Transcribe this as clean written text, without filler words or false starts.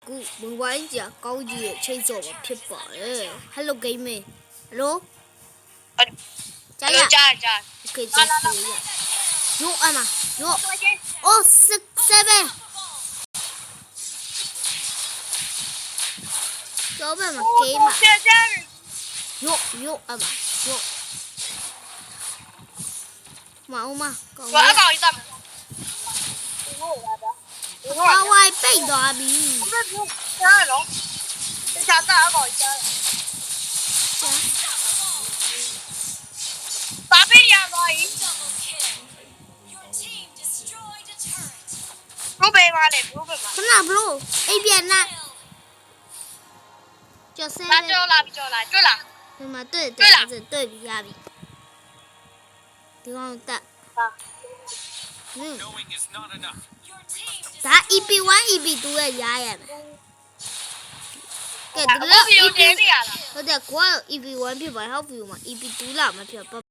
ကူမဝိုင်းကြကောင်းကြီးရဲ့ချိန်စော်မှာဖြစ်ပါတယ် Hello Game Hello ကြာ Okay ကြာစီရယောအမယော Oh 7ကျော်ပဲမှာ game မှာယောအမယောမအောင်မကောင်း 我要搞一段。ဘာဝိုင်းပိတ်သွားပြီ 加龙，这下大搞一下。打被压到一。不背吗？嘞，不背吗？ခဏဘလို့အိပ်ပြန်လိုက်ကျော်ဆဲ 拉就拉，就拉，对了。 ဒီမှာတွေ့ပြီရပြီဒီကောင်တက်ဒါ EP1 EP2 ရဲ့ရရမယ်ကဲဒီလို EP 有点厉害了。ဟုတ်တယ်ကိုက EP1 ဖြစ်ပါဟောက် view မှာ EP2 လာမှာဖြစ်ပါ